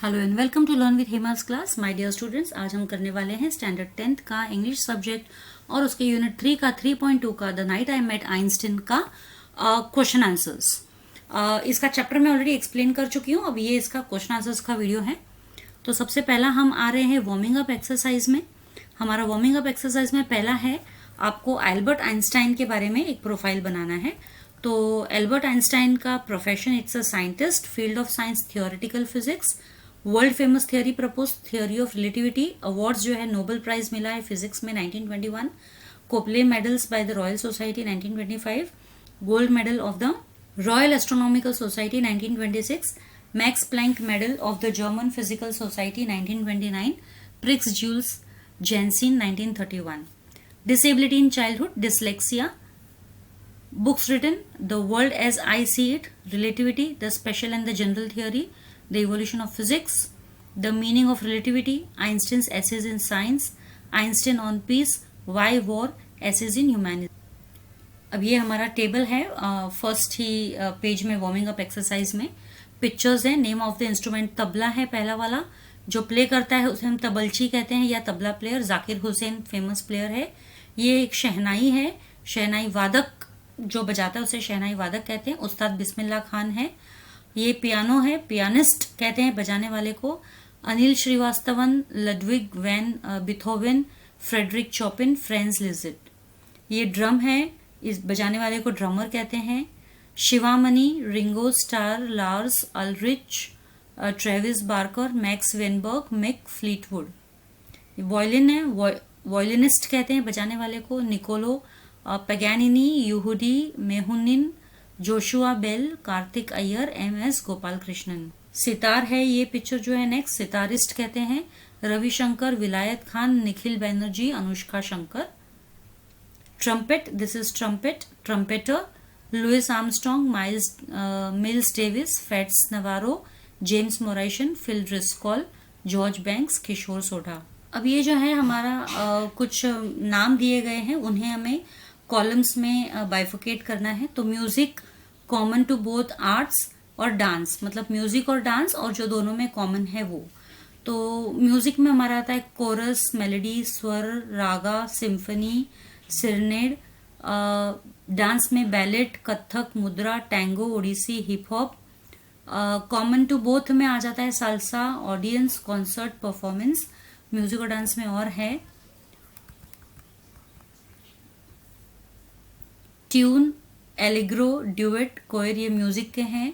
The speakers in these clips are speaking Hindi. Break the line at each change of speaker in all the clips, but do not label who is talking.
Hello and welcome to learn with Hema's class. My dear students, आज हम करने वाले हैं स्टैंडर्ड 10th का इंग्लिश सब्जेक्ट और उसके यूनिट 3 का 3.2 का the night I met Einstein का क्वेश्चन आंसर्स। इसका चैप्टर मैं ऑलरेडी एक्सप्लेन कर चुकी हूँ। अब ये इसका क्वेश्चन आंसर्स का वीडियो है। तो सबसे पहला हम आ रहे हैं वार्मिंग अप एक्सरसाइज में। हमारा वार्मिंग अप एक्सरसाइज में पहला है आपको एल्बर्ट आइंस्टाइन के बारे में एक प्रोफाइल बनाना है। तो एल्बर्ट आइंस्टाइन का profession, it's a scientist, field of science theoretical physics, world famous theory propose theory of relativity, awards जो है नोबेल प्राइज मिला है फिजिक्स में 1921, Copley medals by the Royal Society 1925, gold medal of the Royal Astronomical Society 1926, Max Planck medal of the German Physical Society 1929, prix Jules Janssen 1931, disability in childhood, dyslexia, books written, The World as I See It, Relativity, The Special and the General Theory, The Evolution of Physics, The Meaning of Relativity, Einstein's Essays in Science, Einstein on Peace, Why War, Essays in Humanity. अब ये हमारा टेबल है फर्स्ट ही पेज में वार्मिंग अप एक्सरसाइज में। पिक्चर्स है, name of the instrument tabla है पहला वाला, जो प्ले करता है उसे हम तबलची कहते हैं या tabla player. Zakir Hussain famous player है। ये एक शहनाई है, शहनाई वादक जो बजाता है उसे शहनाई वादक कहते हैं। उस्ताद बिस्मिल्लाह खान है। ये पियानो है, पियानिस्ट कहते हैं बजाने वाले को। Anil Srivastavan, Ludwig van Beethoven, Frederic Chopin, Franz Liszt. ये ड्रम है, इस बजाने वाले को ड्रमर कहते हैं। Sivamani, Ringo Starr, Lars Ulrich, Travis Barker, Max Weinberg, Mick Fleetwood. Violin है, वायलिनिस्ट कहते हैं बजाने वाले को। Niccolo Paganini, Yehudi Menuhin, Joshua Bell, Karthick Iyer, MS Gopal Krishnan. Sitar है, ये पिक्चर जो है नेक्स्ट, सितारिस्ट कहते हैं Ravi Shankar, Vilayat Khan, Nikhil Banerjee, Anushka Shankar. Trumpet, this is trumpet, trumpeter Louis Armstrong, Miles Davis, Fats Navarro, James Morrison, Phil Driscoll, George Banks, Kishore Sodha. अब ये जो है हमारा कुछ नाम दिए गए हैं, उन्हें हमें कॉलम्स में बाइफोकेट करना है। तो music common to both arts और डांस, मतलब म्यूजिक और डांस और जो दोनों में कॉमन है वो। तो म्यूजिक में हमारा आता है कोरस, मेलोडी, स्वर, रागा, सिम्फनी, सिरनेड। डांस में ballet, Kathak, mudra, tango, Odissi, hip hop. Common to both में आ जाता है salsa, audience, concert, performance. Music और डांस में और है ट्यून, एलिग्रो, ड्यूएट, कोयर, ये म्यूजिक के हैं।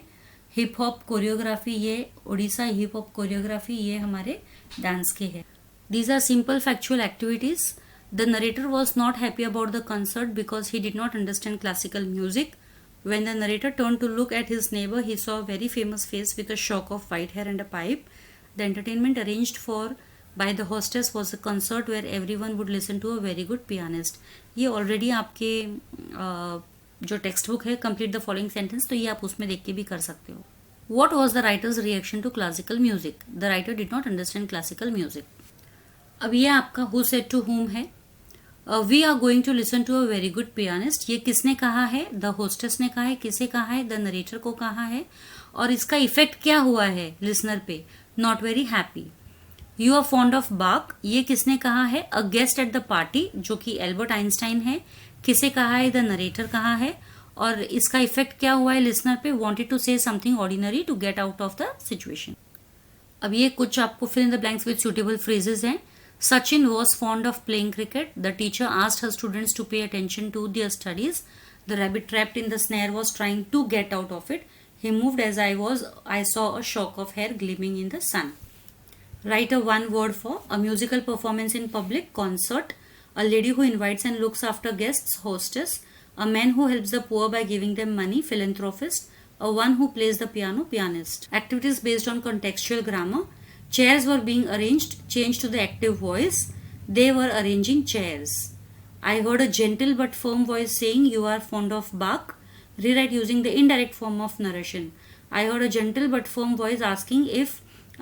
हिप हॉप कोरियोग्राफी, ये ओडिशा हिप हॉप कोरियोग्राफी, ये हमारे डांस के हैं। These are simple factual activities. The narrator was not happy about the concert because he did not understand classical music. When the narrator turned to look at his neighbor, he saw a very famous face with a shock of white hair and a pipe. The entertainment arranged for by the hostess was a concert where everyone would listen to a very good pianist. ये ऑलरेडी आपके जो टेक्स्ट बुक है कंप्लीट द फॉलोइंग सेंटेंस, तो ये आप उसमें देख के भी कर सकते हो. What was the writer's reaction to classical music? The writer did not understand classical music. अब ये आपका who said to whom है. We are going to listen to a very good pianist. ये किसने कहा है? The hostess ने कहा है. किसे कहा है? The narrator को कहा है. और इसका इफेक्ट क्या हुआ है लिसनर पे? Not very happy. You are fond of Bach. ये किसने कहा है? A guest at the party, जो कि एल्बर्ट आइंस्टाइन है. किसे कहा है? The narrator कहा है. और इसका इफेक्ट क्या हुआ है लिसनर पे? Wanted to say something ordinary to get out of the situation. अब ये कुछ आपको fill in the blanks with suitable phrases हैं. Sachin was fond of playing cricket. The teacher asked her students to pay attention to their studies. The rabbit trapped in the snare was trying to get out of it. He moved as I saw a shock of hair gleaming in the sun. Write a one word for a musical performance in public, concert, a lady who invites and looks after guests, hostess, a man who helps the poor by giving them money, philanthropist, a one who plays the piano, pianist. Activities based on contextual grammar. Chairs were being arranged, changed to the active voice. They were arranging chairs. I heard a gentle but firm voice saying, "You are fond of Bach." Rewrite using the indirect form of narration. I heard a gentle but firm voice asking if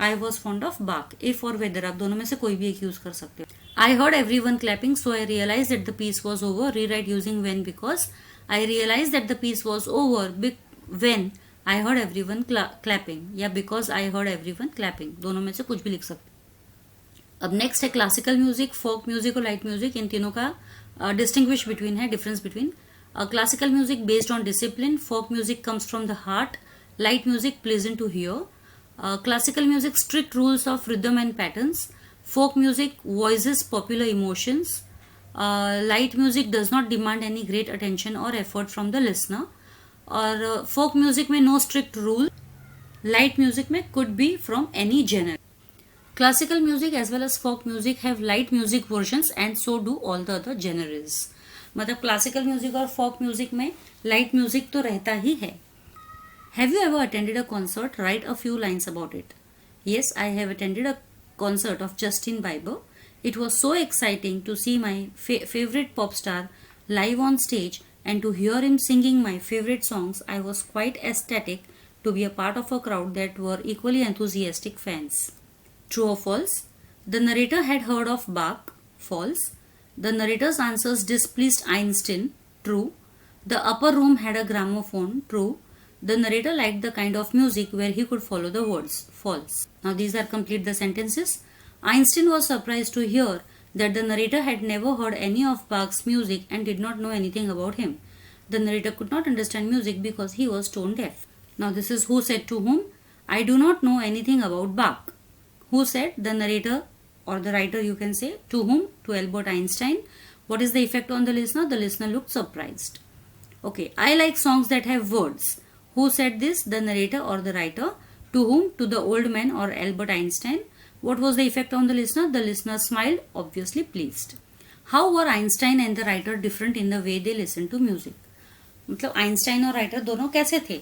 I was fond of Bach. If और whether आप दोनों में से कोई भी एक यूज कर सकते हो. I heard everyone clapping, so I realized that the piece was over. Rewrite using when because. I realized that the piece was over when I heard everyone clapping या because I heard everyone clapping, दोनों में से कुछ भी लिख सकते। अब नेक्स्ट है क्लासिकल म्यूजिक, फोक म्यूजिक और लाइट म्यूजिक। इन तीनों का डिस्टिंग्विश बिटवीन है, difference between. Classical music based on discipline, folk music comes from the heart, light music pleasant to hear. Classical music strict rules of rhythm and patterns, folk music voices popular emotions, light music does not demand any great attention or effort from the listener, और folk music में no strict rule, light music में could be from any genre. Classical music as well as folk music have light music versions and so do all the other genres. मतलब classical music और folk music में light music तो रहता ही है। Have you ever attended a concert? Write a few lines about it. Yes, I have attended a concert of Justin Bieber. It was so exciting to see my favorite pop star live on stage and to hear him singing my favorite songs. I was quite ecstatic to be a part of a crowd that were equally enthusiastic fans. True or false? The narrator had heard of Bach. False. The narrator's answers displeased Einstein. True. The upper room had a gramophone. True. The narrator liked the kind of music where he could follow the words. False. Now these are complete the sentences. Einstein was surprised to hear that the narrator had never heard any of Bach's music and did not know anything about him. The narrator could not understand music because he was tone deaf. Now this is who said to whom. I do not know anything about Bach. Who said? The narrator or the writer, you can say. To whom? To Albert Einstein. What is the effect on the listener? The listener looked surprised. Okay, I like songs that have words. Who said this? The narrator or the writer. To whom? To the old man or Albert Einstein. What was the effect on the listener? The listener smiled, obviously pleased. How were Einstein and the writer different in the way they listened to music? मतलब आइंस्टाइन और राइटर दोनों कैसे थे?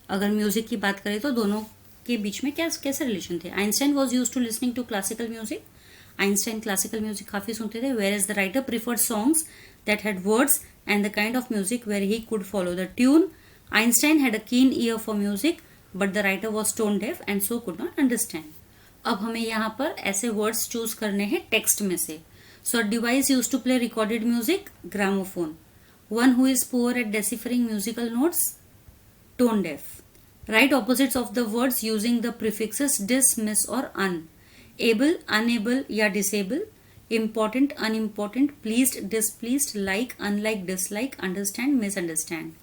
अगर म्यूजिक की बात करें तो दोनों के बीच में कैसे रिलेशन थे? Einstein was use to listening to classical music. Einstein classical music काफी सुनते थे. Whereas the writer preferred songs that had words and the kind of music where he could follow the tune. Einstein had a keen ear for music, but the writer was tone deaf and so could not understand. अब हमें यहाँ पर ऐसे words choose करने हैं टेक्स्ट में से. So a device used to play recorded music, gramophone. One who is poor at deciphering musical notes, tone deaf. Write opposites of the words using the prefixes dis, miss or un. Able, unable या disable. Important, unimportant, pleased, displeased, like, unlike, dislike, understand, misunderstand.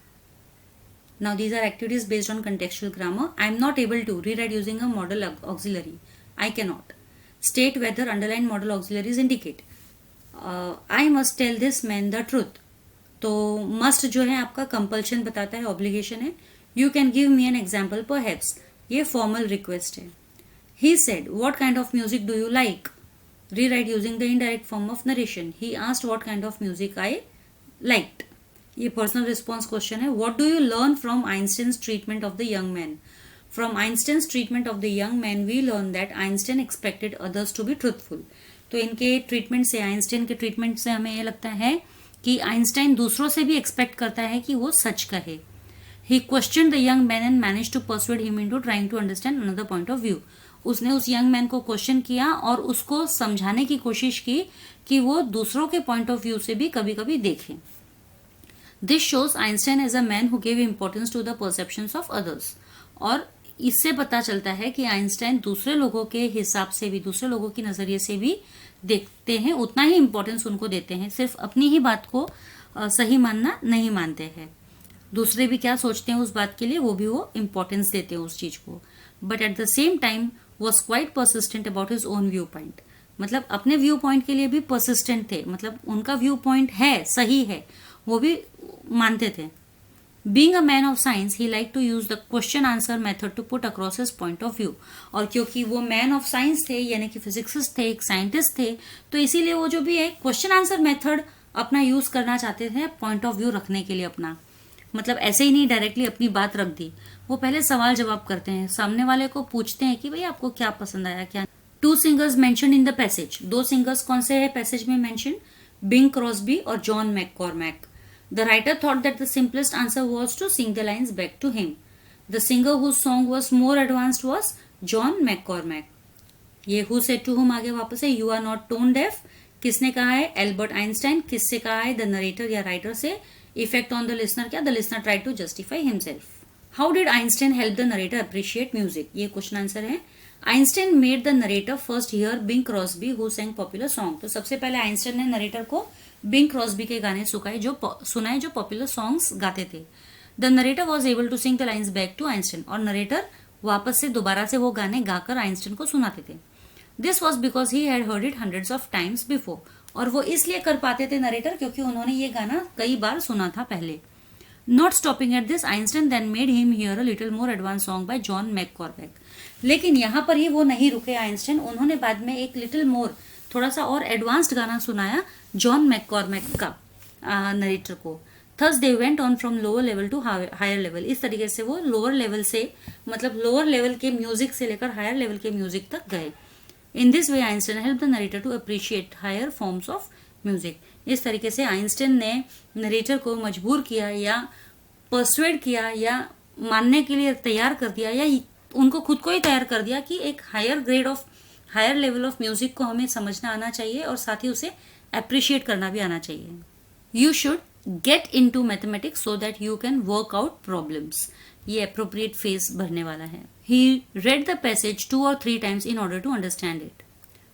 Now these are activities based on contextual grammar. I am not able to rewrite using a modal auxiliary. I cannot. State whether underlined modal auxiliaries indicate. I must tell this man the truth. तो must जो है आपका compulsion बताता है, obligation है. You can give me an example perhaps. ये formal request है. He said, what kind of music do you like? Rewrite using the indirect form of narration. He asked what kind of music I liked. ये पर्सनल रिस्पॉन्स क्वेश्चन है. What do you learn from Einstein's treatment of the young man? From Einstein's treatment of the young man we learn that Einstein expected others to be truthful. तो इनके ट्रीटमेंट से, आइंस्टाइन के ट्रीटमेंट से हमें ये लगता है कि आइंस्टाइन दूसरों से भी एक्सपेक्ट करता है कि वो सच कहे. He question the young man and manage to persuade him into trying to understand another point of view. उसने उस यंग मैन को क्वेश्चन किया और उसको समझाने की कोशिश की कि वो दूसरों के पॉइंट ऑफ व्यू से भी कभी कभी देखें. This shows Einstein as a man who gave importance to the perceptions of others. और इससे पता चलता है कि आइंस्टाइन दूसरे लोगों के हिसाब से भी, दूसरे लोगों की नजरिए से भी देखते हैं, उतना ही इंपॉर्टेंस उनको देते हैं. सिर्फ अपनी ही बात को सही मानना नहीं मानते हैं. दूसरे भी क्या सोचते हैं उस बात के लिए, वो भी वो इंपॉर्टेंस देते हैं उस चीज को. But at the same time was quite persistent about his own view point. मतलब अपने व्यू पॉइंट के लिए भी परसिस्टेंट थे. मतलब उनका व्यू पॉइंट है, सही है, वो भी मानते थे. Being a man of science he like to use the question answer method to put across his point of view. और क्योंकि वो मैन ऑफ साइंस थे, यानी कि फिजिक्सिस्ट थे, एक साइंटिस्ट थे, तो इसीलिए वो जो भी है क्वेश्चन आंसर मेथड अपना यूज करना चाहते थे पॉइंट ऑफ व्यू रखने के लिए अपना. मतलब ऐसे ही नहीं डायरेक्टली अपनी बात रख दी. वो पहले सवाल जवाब करते हैं, सामने वाले को पूछते हैं कि भाई आपको क्या पसंद आया क्या. 2 singers mention in the passage. 2 singers कौन से है पैसेज में मेंशन? बिंग क्रॉस्बी और John मैककॉर्मैक. The writer thought that the simplest answer was to sing the lines back to him. The singer whose song was more advanced was John McCormack. ये who said to whom आगे वापस है. You are not tone deaf. किसने कहा है? Albert Einstein. किससे कहा है? द नरेटर या राइटर से. इफेक्ट ऑन द लिसनर क्या? The listener try to justify himself. How did Einstein help the narrator appreciate music, ये क्वेश्चन आंसर है। Einstein made the narrator first hear Bing Crosby who sang popular song. तो सबसे पहले आइंस्टाइन ने नरेटर को बिंग क्रॉस्बी के गाने सुनाए जो पॉपुलर सॉन्ग्स गाते थे। The narrator was able to sing the lines back to Einstein, और नरेटर वापस से दोबारा से वो गाने गाकर आइंस्टाइन को सुनाते थे। This was because he had heard it hundreds of times before, और वो इसलिए कर पाते थे नरेटर क्योंकि उन्होंने ये गाना कई बार सुना था पहले। Not stopping at this, Einstein then made him hear a little more advance song by John McCormack. लेकिन यहाँ पर ही वो नहीं रुके आइंस्टाइन, उन्होंने बाद में एक लिटिल मोर, थोड़ा सा और एडवांस्ड गाना सुनाया जॉन मैककॉर्बैक का नरेटर को। Thus they went on from lower level to higher level, इस तरीके से वो लोअर लेवल से, मतलब लोअर लेवल के म्यूजिक से लेकर हायर लेवल के म्यूजिक तक गए। In this way Einstein help the narrator to appreciate higher forms of music. इस तरीके से आइंस्टाइन ने नरेटर को मजबूर किया या परसुएड किया या मानने के लिए तैयार कर दिया, या उनको खुद को ही तैयार कर दिया कि एक हायर लेवल ऑफ म्यूजिक को हमें समझना आना चाहिए और साथ ही उसे अप्रिशिएट करना भी आना चाहिए। You should get into mathematics so that you can work out problems, ये अप्रोप्रिएट फेस भरने वाला है। He read the passage 2 or 3 times in order to understand it.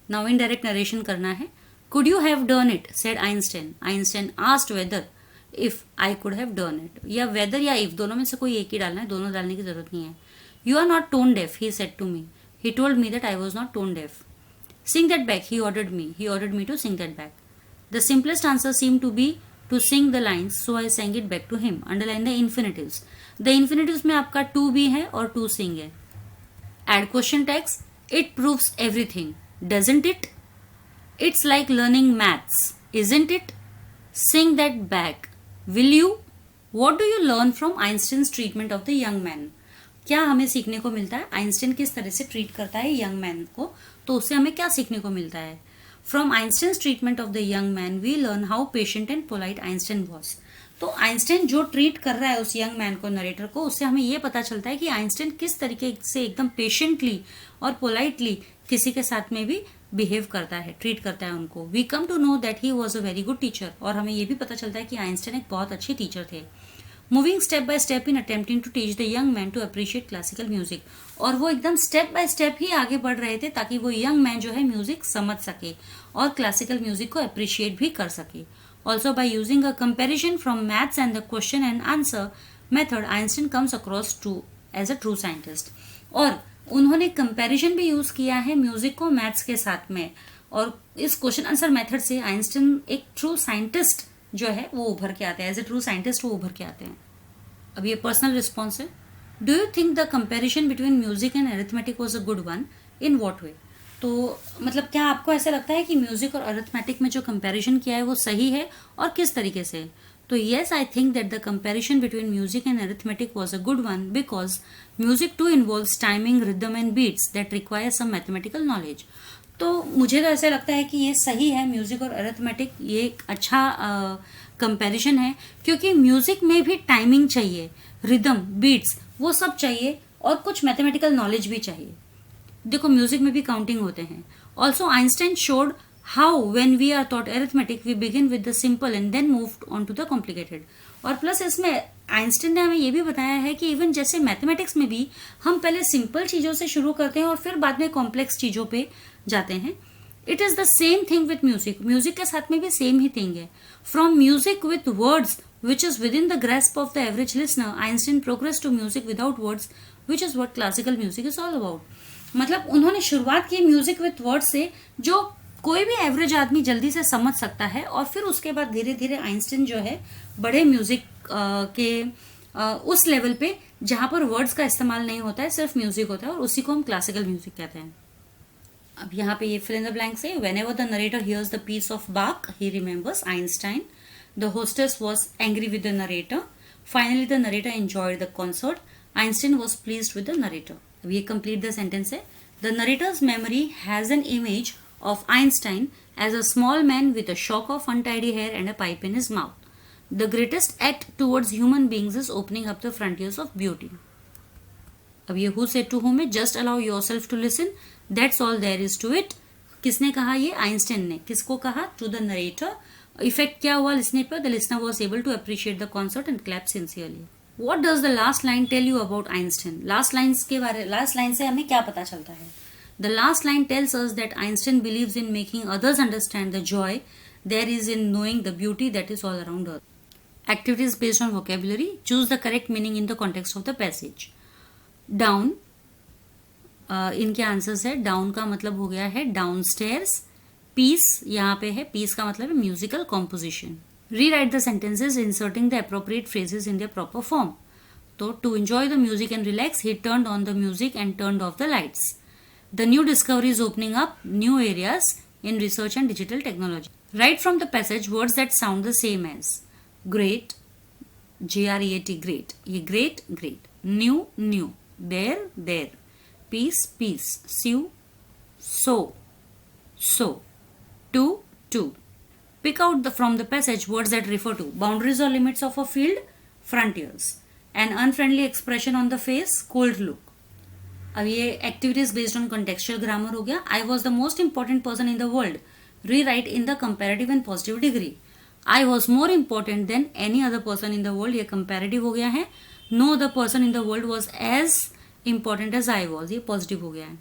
Now indirect narration करना है। Could you have done it said Einstein, Einstein asked whether if I could have done it, या वेदर या इफ दोनों में से कोई एक ही डालना है, दोनों डालने की जरूरत नहीं है। You are not tone deaf he said to me, he told me that I was not tone deaf. Sing that back he ordered me to sing that back. The simplest answer seem to be to sing the lines, so I sang it back to him. Underline the infinitives. The infinitives में आपका to be है और to sing है। Add question tags. It proves everything, doesn't it? It's like learning maths, isn't it? Sing that back. Will you? What do you learn from Einstein's treatment of the young man? क्या हमें सीखने को मिलता है? आइंस्टाइन किस तरह से ट्रीट करता है यंग मैन को, तो उससे हमें क्या सीखने को मिलता है? From Einstein's treatment of the young man, we learn how patient and polite Einstein was. तो आइंस्टाइन जो ट्रीट कर रहा है उस यंग मैन को, नरेटर को, उससे हमें ये पता चलता है कि आइंस्टाइन किस तरीके से एकदम पेशेंटली और पोलाइटली किसी के साथ में भी बिहेव करता है, ट्रीट करता है उनको। We come to know that he was a very good teacher, और हमें ये भी पता चलता है कि आइंस्टाइन एक बहुत अच्छे टीचर थे। Moving step by step in attempting to teach the young man to appreciate classical music, और वो एकदम स्टेप बाय स्टेप ही आगे बढ़ रहे थे ताकि वो यंग मैन जो है म्यूजिक समझ सके और क्लासिकल म्यूजिक को अप्रिशिएट भी कर सके। Also by using a comparison from maths and the question and answer method, Einstein comes across as a true scientist. और उन्होंने कंपेरिजन भी यूज किया है म्यूजिक को मैथ्स के साथ में, और इस क्वेश्चन आंसर मेथड से आइंस्टाइन एक ट्रू साइंटिस्ट जो है वो उभर के आते हैं, एज ए ट्रू साइंटिस्ट वो उभर के आते हैं। अब ये पर्सनल रिस्पॉन्स है। Do you think the comparison between music and arithmetic was a good one, in what वे? तो मतलब क्या आपको ऐसा लगता है कि म्यूजिक और अरिथमेटिक में जो कंपेरिजन किया है वो सही है, और किस तरीके से? तो yes, I think that the comparison between music and arithmetic was a good one because music too involves timing, rhythm and beats that require some mathematical knowledge. तो मुझे तो ऐसा लगता है कि ये सही है, म्यूजिक और अरिथमेटिक ये एक अच्छा कंपैरिजन है, क्योंकि म्यूजिक में भी टाइमिंग चाहिए, रिदम, बीट्स, वो सब चाहिए, और कुछ मैथमेटिकल नॉलेज भी चाहिए। देखो म्यूजिक में भी काउंटिंग होते हैं। Also Einstein showed how when we are taught arithmetic we begin with the simple and then move on to the complicated. और प्लस इसमें आइंस्टाइन ने हमें ये भी बताया है कि इवन जैसे मैथमेटिक्स में भी हम पहले सिंपल चीजों से शुरू करते हैं और फिर बाद में कॉम्प्लेक्स चीजों पे जाते हैं। It is the same thing with music, music के साथ में भी सेम ही थिंग है। From music with words which is within the grasp of the average listener, Einstein progress to music without words which is what classical music is all about. मतलब उन्होंने शुरुआत की म्यूजिक विथ वर्ड्स से, जो कोई भी एवरेज आदमी जल्दी से समझ सकता है, और फिर उसके बाद धीरे धीरे आइंस्टाइन जो है बड़े म्यूजिक के उस लेवल पे जहां पर वर्ड्स का इस्तेमाल नहीं होता है, सिर्फ म्यूजिक होता है, और उसी को हम क्लासिकल म्यूजिक कहते हैं। अब यहाँ पे ये फिल इन द ब्लैंक से, whenever the narrator hears the piece of Bach he remembers Einstein. The hostess was angry with the narrator. Finally the narrator enjoyed the concert. Einstein was pleased with the narrator. अब ये कंप्लीट द सेंटेंस है। The narrator's memory has an image of Einstein as a small man with a shock of untidy hair and a pipe in his mouth. The greatest act towards human beings is opening up the frontiers of beauty. अब ये who said to whom है, just allow yourself to listen, that's all there is to it. किसने कहा ये? आइंस्टाइन ने। किसको कहा? to the narrator. इफेक्ट क्या हुआ लिसनर पर? The listener was able to appreciate the concert and clap sincerely. What does the last line tell you about Einstein? Last line से हमें क्या पता चलता है? The last line tells us that Einstein believes in making others understand the joy there is in knowing the beauty that is all around us. Activities based on vocabulary. Choose the correct meaning in the context of the passage. Down. इनके आंसर्स है. डाउन का मतलब हो गया है डाउनस्टेयर्स. पीस यहाँ पे है. पीस का मतलब है musical composition. Rewrite the sentences inserting the appropriate phrases in their proper form. So, to enjoy the music and relax, he turned on the music and turned off the lights. The new discovery is opening up new areas in research and digital technology. Write from the passage words that sound the same as great, G-R-E-A-T, great. ये great, great. New, new. There, there. Peace, peace. Sew, so, so. To, to. Pick out from the passage words that refer to boundaries or limits of a field, frontiers. An unfriendly expression on the face, cold look. अब ये activities based on contextual grammar हो गया. I was the most important person in the world. Rewrite in the comparative and positive degree. I was more important than any other person in the world. ये कंपेरेटिव हो गया है. No other person in the world was as important as I was. ये पॉजिटिव हो गया है.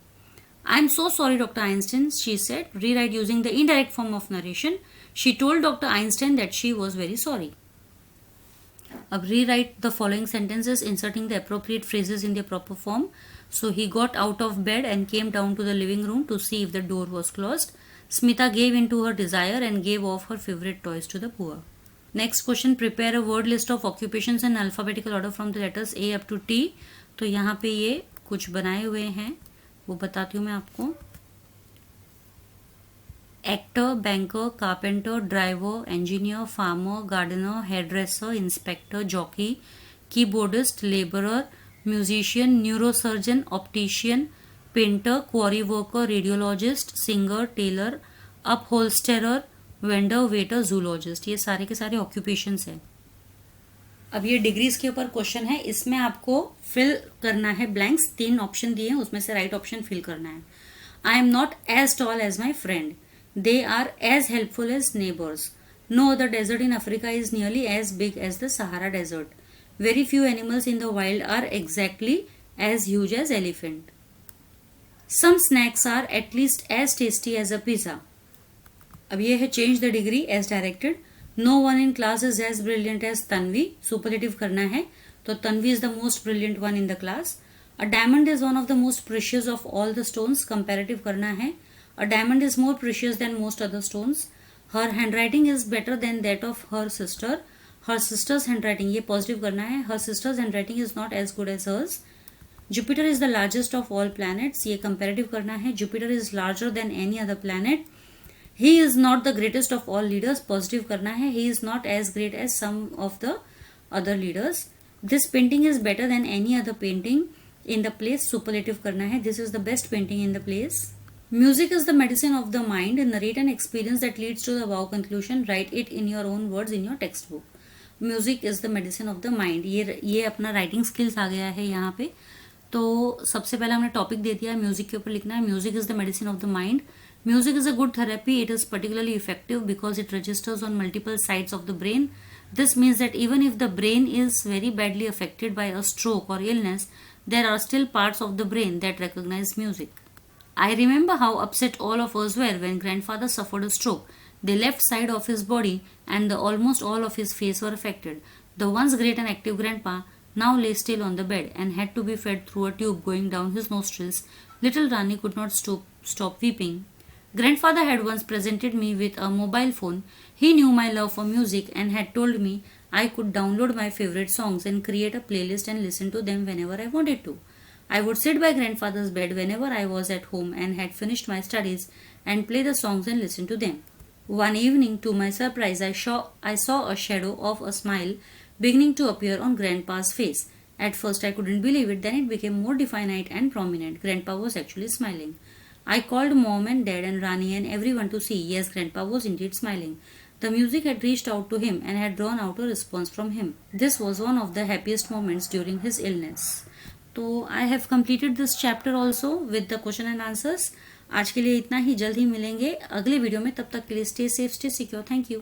I am so sorry doctor Einstein, she said. री right using the indirect form of narration. She told Dr. Einstein that she was very sorry. अब rewrite the following sentences inserting the appropriate phrases in their proper form. So he got out of bed and came down to the living room to see if the door was closed. Smita gave in to her desire and gave off her favorite toys to the poor. Next question, prepare a word list of occupations in alphabetical order from the letters A up to T. तो यहाँ पे ये कुछ बनाए हुए हैं, वो बताती हूँ मैं आपको. Actor, banker, carpenter, driver, engineer, farmer, gardener, hairdresser, inspector, jockey, keyboardist, labourer, musician, neurosurgeon, optician, painter, quarry worker, radiologist, singer, tailor, upholsterer, vendor, waiter, zoologist. ये सारे के सारे ऑक्यूपेशंस हैं. अब ये डिग्रीज के ऊपर क्वेश्चन है. इसमें आपको फिल करना है ब्लैंक्स. 3 ऑप्शन दिए हैं, उसमें से राइट ऑप्शन फिल करना है. I am not as tall as my friend. They are as helpful as neighbors. No other desert in Africa is nearly as big as the Sahara Desert. Very few animals in the wild are exactly as huge as elephant. Some snacks are at least as tasty as a pizza. अब ये है change the degree as directed. No one in class is as brilliant as Tanvi. Superlative करना है, तो Tanvi is the most brilliant one in the class. A diamond is one of the most precious of all the stones. Comparative करना है. A diamond is more precious than most other stones. Her handwriting is better than that of her sister. Her sister's handwriting, ये positive करना है. Her sister's handwriting is not as good as hers. Jupiter is the largest of all planets. ये comparative करना है. Jupiter is larger than any other planet. He is not the greatest of all leaders. Positive करना है. He is not as great as some of the other leaders. This painting is better than any other painting in the place. Superlative करना है. This is the best painting in the place. Music is the medicine of the mind. Narrate an experience that leads to the above conclusion. Write it in your own words in your textbook. Music is the medicine of the mind. ये अपना राइटिंग स्किल्स आ गया है यहाँ पे. तो सबसे पहले हमने टॉपिक दे दिया है, म्यूजिक के ऊपर लिखना है. Music is the medicine of the mind. Music is a good therapy. It is particularly effective because it registers on multiple sides of the brain. This means that even if the brain is very badly affected by a stroke or illness, there are still parts of the brain that recognize music. I remember how upset all of us were when grandfather suffered a stroke. The left side of his body and almost all of his face were affected. The once great and active grandpa now lay still on the bed and had to be fed through a tube going down his nostrils. Little Rani could not stop weeping. Grandfather had once presented me with a mobile phone. He knew my love for music and had told me I could download my favorite songs and create a playlist and listen to them whenever I wanted to. I would sit by grandfather's bed whenever I was at home and had finished my studies and play the songs and listen to them. One evening, to my surprise, I saw a shadow of a smile beginning to appear on Grandpa's face. At first, I couldn't believe it. Then it became more definite and prominent. Grandpa was actually smiling. I called Mom and Dad and Rani and everyone to see. Yes, Grandpa was indeed smiling. The music had reached out to him and had drawn out a response from him. This was one of the happiest moments during his illness. तो I have completed this chapter also with the question and answers. आज के लिए इतना ही. जल्द ही मिलेंगे अगले वीडियो में. तब तक के लिए stay safe, stay secure. Thank you.